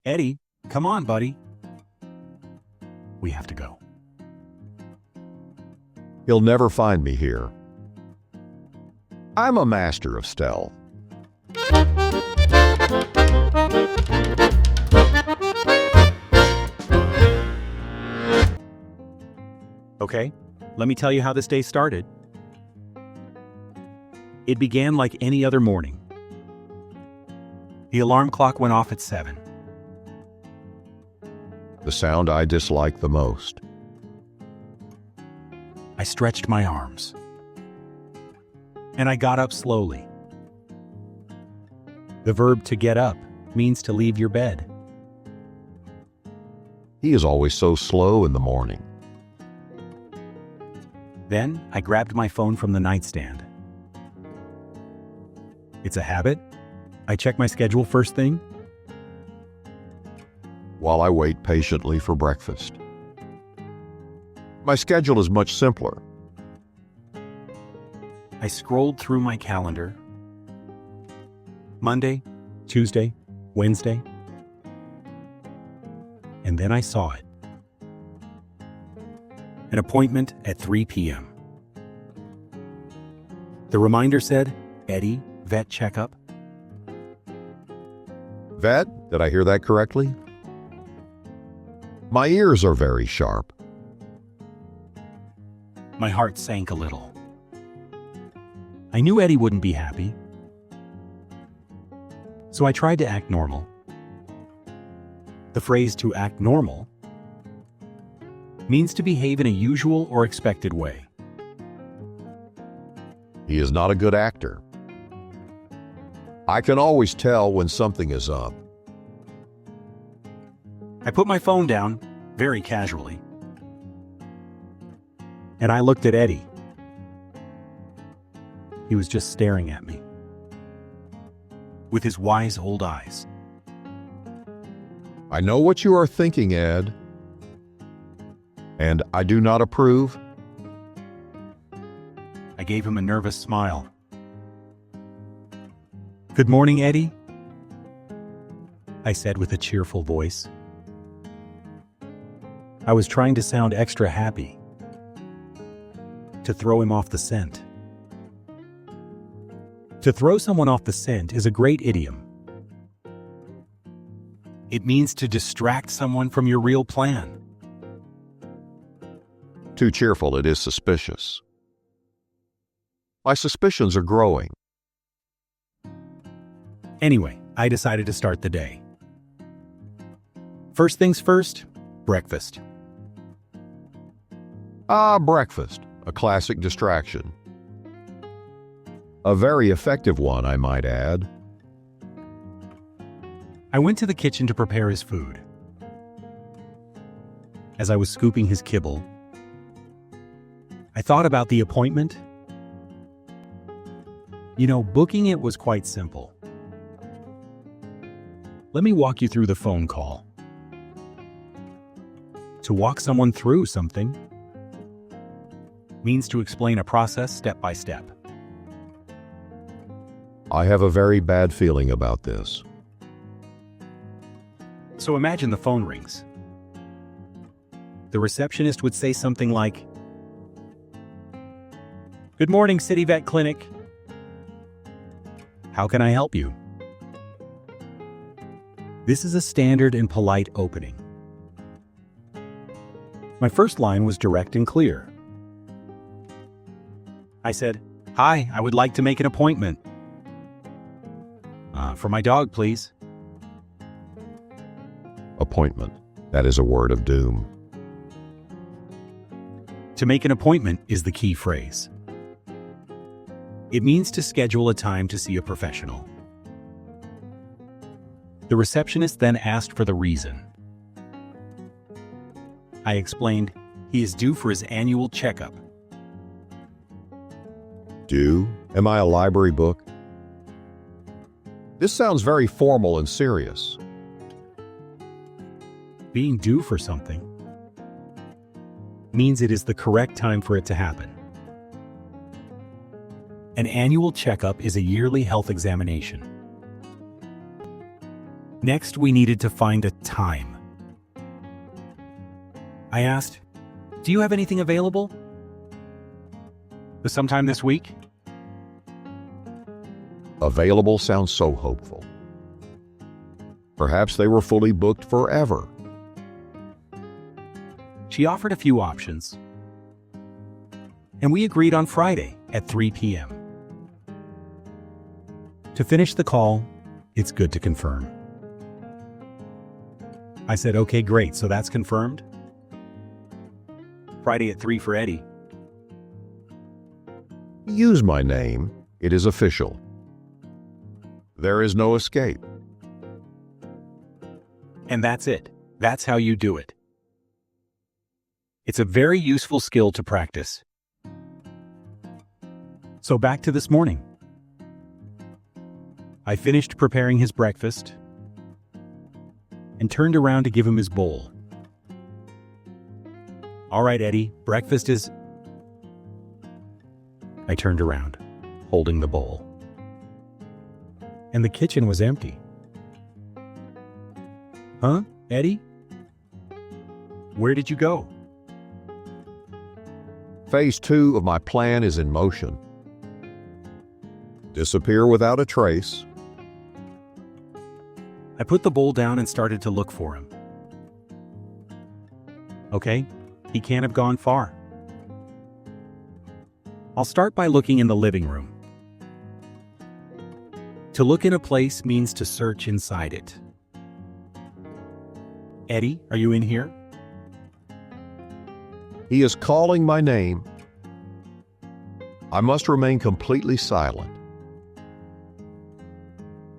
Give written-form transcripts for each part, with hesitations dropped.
Eddie, come on, buddy. We have to go. He'll never find me here. I'm a master of stealth. Okay, let me tell you how this day started. It began like any other morning. The alarm clock went off at 7. The sound I dislike the most. I stretched my arms. And I got up slowly. The verb to get up means to leave your bed. He is always so slow in the morning. Then I grabbed my phone from the nightstand. It's a habit. I check my schedule first thing. While I wait patiently for breakfast. My schedule is much simpler. I scrolled through my calendar. Monday, Tuesday, Wednesday. And then I saw it. An appointment at 3 p.m. The reminder said, Eddy, vet checkup. Vet? Did I hear that correctly? My ears are very sharp. My heart sank a little. I knew Eddy wouldn't be happy. So I tried to act normal. The phrase to act normal means to behave in a usual or expected way. He is not a good actor. I can always tell when something is up. I put my phone down, very casually. And I looked at Eddy. He was just staring at me. With his wise old eyes. I know what you are thinking, Ed. And I do not approve. I gave him a nervous smile. Good morning, Eddy, I said with a cheerful voice. I was trying to sound extra happy, to throw him off the scent. To throw someone off the scent is a great idiom. It means to distract someone from your real plan. Too cheerful, it is suspicious. My suspicions are growing. Anyway, I decided to start the day. First things first, breakfast. Breakfast, a classic distraction. A very effective one, I might add. I went to the kitchen to prepare his food. As I was scooping his kibble, I thought about the appointment. You know, booking it was quite simple. Let me walk you through the phone call. To walk someone through something means to explain a process step by step. I have a very bad feeling about this. So imagine the phone rings. The receptionist would say something like, "Good morning, City Vet Clinic. How can I help you?" This is a standard and polite opening. My first line was direct and clear. I said, "Hi, I would like to make an appointment. For my dog, please." Appointment. That is a word of doom. To make an appointment is the key phrase. It means to schedule a time to see a professional. The receptionist then asked for the reason. I explained he is due for his annual checkup. Due? Am I a library book? This sounds very formal and serious. Being due for something means it is the correct time for it to happen. An annual checkup is a yearly health examination. Next, we needed to find a time. I asked, "Do you have anything available? Sometime this week?" Available sounds so hopeful. Perhaps they were fully booked forever. She offered a few options, and we agreed on Friday at 3 p.m. To finish the call, it's good to confirm. I said, "Okay, great, so that's confirmed? Friday at 3 for Eddy." Use my name. It is official. There is no escape. And that's it. That's how you do it. It's a very useful skill to practice. So back to this morning. I finished preparing his breakfast and turned around to give him his bowl. "All right, Eddy, breakfast is..." I turned around, holding the bowl. And the kitchen was empty. "Huh, Eddy? Where did you go?" Phase 2 of my plan is in motion. Disappear without a trace. I put the bowl down and started to look for him. Okay, he can't have gone far. I'll start by looking in the living room. To look in a place means to search inside it. "Eddy, are you in here?" He is calling my name. I must remain completely silent.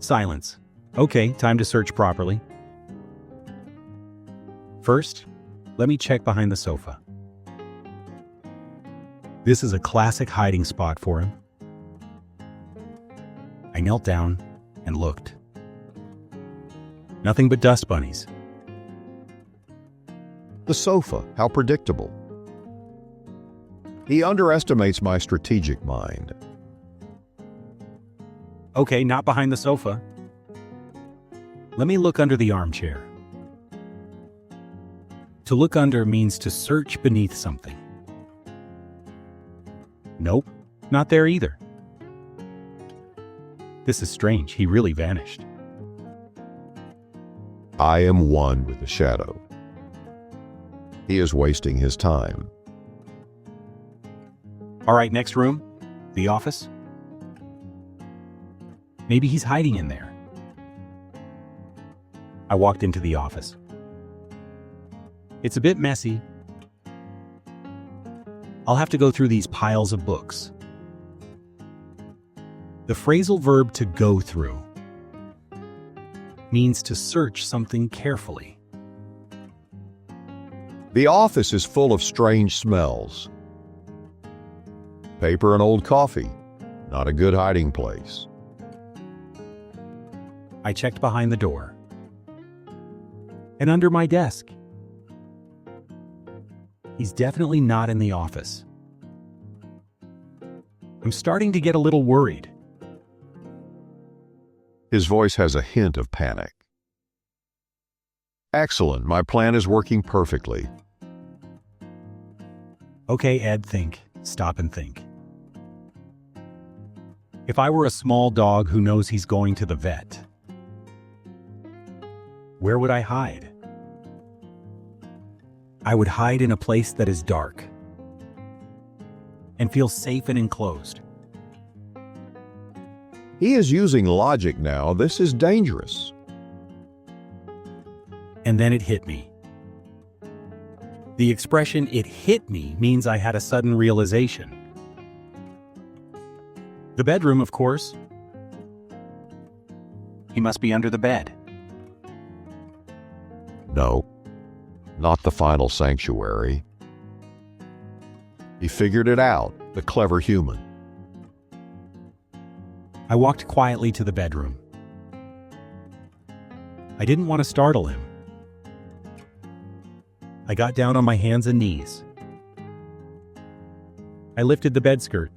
Silence. Okay, time to search properly. First, let me check behind the sofa. This is a classic hiding spot for him. I knelt down and looked. Nothing but dust bunnies. The sofa, how predictable. He underestimates my strategic mind. Okay, not behind the sofa. Let me look under the armchair. To look under means to search beneath something. Nope, not there either. This is strange, he really vanished. I am one with the shadow. He is wasting his time. All right, next room, the office. Maybe he's hiding in there. I walked into the office. It's a bit messy. I'll have to go through these piles of books. The phrasal verb to go through means to search something carefully. The office is full of strange smells. Paper and old coffee, not a good hiding place. I checked behind the door and under my desk. He's definitely not in the office. I'm starting to get a little worried. His voice has a hint of panic. Excellent, my plan is working perfectly. Okay, Ed, think. Stop and think. If I were a small dog who knows he's going to the vet, where would I hide? I would hide in a place that is dark and feel safe and enclosed. He is using logic now. This is dangerous. And then it hit me. The expression "it hit me" means I had a sudden realization. The bedroom, of course. He must be under the bed. No, not the final sanctuary. He figured it out, the clever human. I walked quietly to the bedroom. I didn't want to startle him. I got down on my hands and knees. I lifted the bedskirt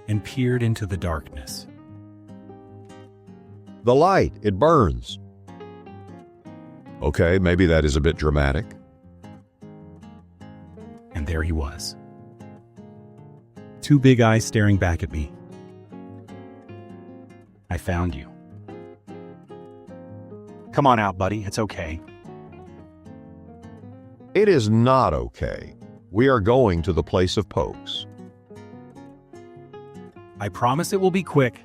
and peered into the darkness. The light, it burns. Okay, maybe that is a bit dramatic. And there he was. Two big eyes staring back at me. I found you. Come on out, buddy. It's okay. It is not okay. We are going to the place of pokes. I promise it will be quick.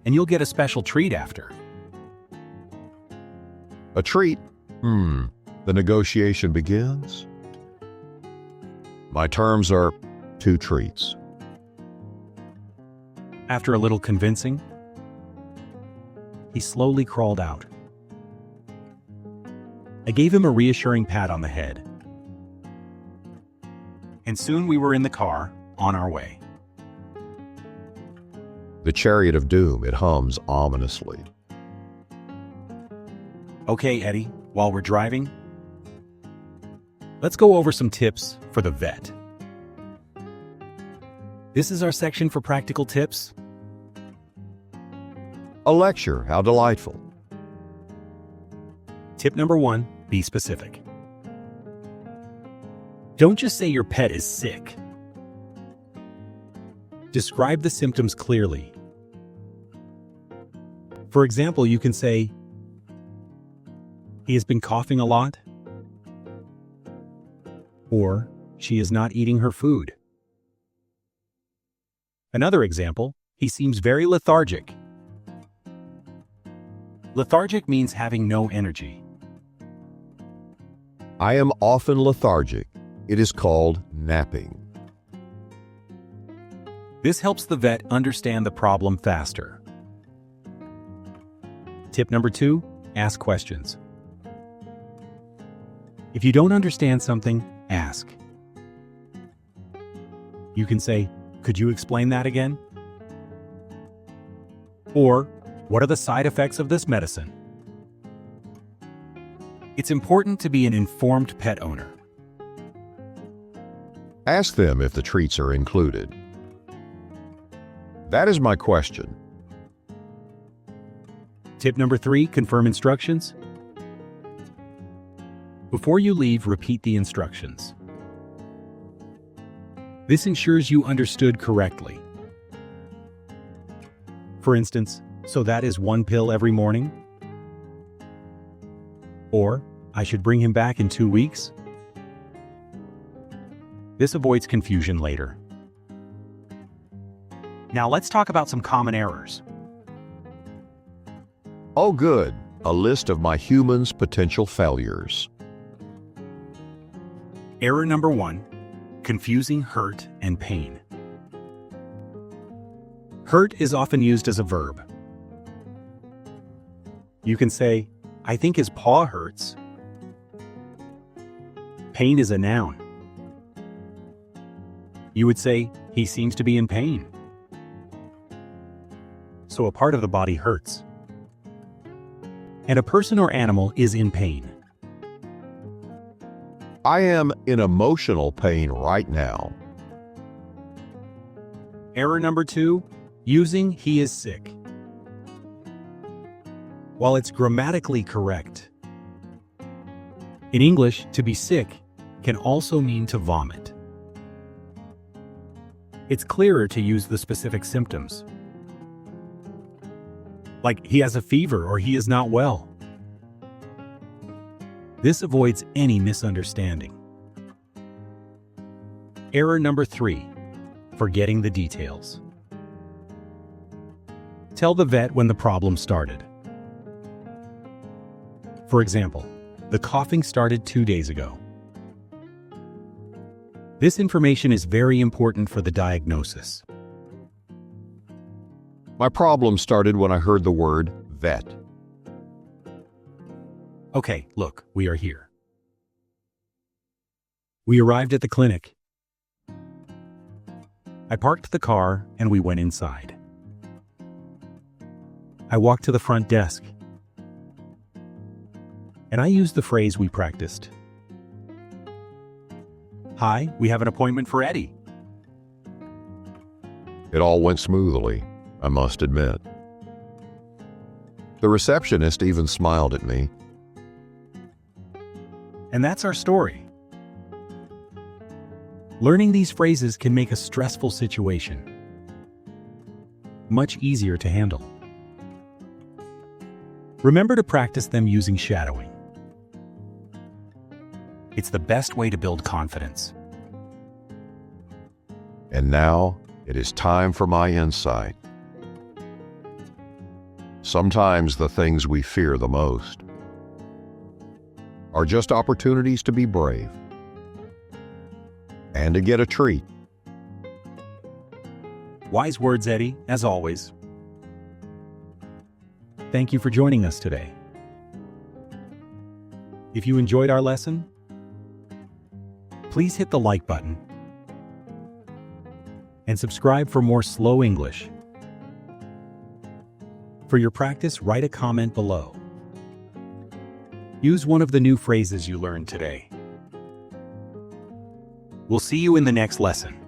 And you'll get a special treat after. A treat? The negotiation begins. My terms are 2 treats. After a little convincing, he slowly crawled out. I gave him a reassuring pat on the head. And soon we were in the car, on our way. The chariot of doom, it hums ominously. Okay, Eddie, while we're driving, let's go over some tips for the vet. This is our section for practical tips. A lecture, how delightful. Tip number 1, be specific. Don't just say your pet is sick. Describe the symptoms clearly. For example, you can say, he has been coughing a lot, or she is not eating her food. Another example, he seems very lethargic. Lethargic means having no energy. I am often lethargic. It is called napping. This helps the vet understand the problem faster. Tip number 2, ask questions. If you don't understand something, ask. You can say, could you explain that again? Or, what are the side effects of this medicine? It's important to be an informed pet owner. Ask them if the treats are included. That is my question. Tip number 3, confirm instructions. Before you leave, repeat the instructions. This ensures you understood correctly. For instance, so that is 1 pill every morning? Or, I should bring him back in 2 weeks? This avoids confusion later. Now let's talk about some common errors. Oh good, a list of my human's potential failures. Error number 1, confusing hurt and pain. Hurt is often used as a verb. You can say, I think his paw hurts. Pain is a noun. You would say, he seems to be in pain. So a part of the body hurts. And a person or animal is in pain. I am in emotional pain right now. Error number 2, using he is sick. While it's grammatically correct, in English, to be sick can also mean to vomit. It's clearer to use the specific symptoms, like he has a fever or he is not well. This avoids any misunderstanding. Error number 3, forgetting the details. Tell the vet when the problem started. For example, the coughing started 2 days ago. This information is very important for the diagnosis. My problem started when I heard the word vet. Okay, look, we are here. We arrived at the clinic. I parked the car and we went inside. I walked to the front desk. And I used the phrase we practiced. Hi, we have an appointment for Eddy. It all went smoothly, I must admit. The receptionist even smiled at me. And that's our story. Learning these phrases can make a stressful situation much easier to handle. Remember to practice them using shadowing. It's the best way to build confidence. And now it is time for my insight. Sometimes the things we fear the most are just opportunities to be brave and to get a treat. Wise words, Eddy, as always. Thank you for joining us today. If you enjoyed our lesson, please hit the like button and subscribe for more slow English. For your practice, write a comment below. Use one of the new phrases you learned today. We'll see you in the next lesson.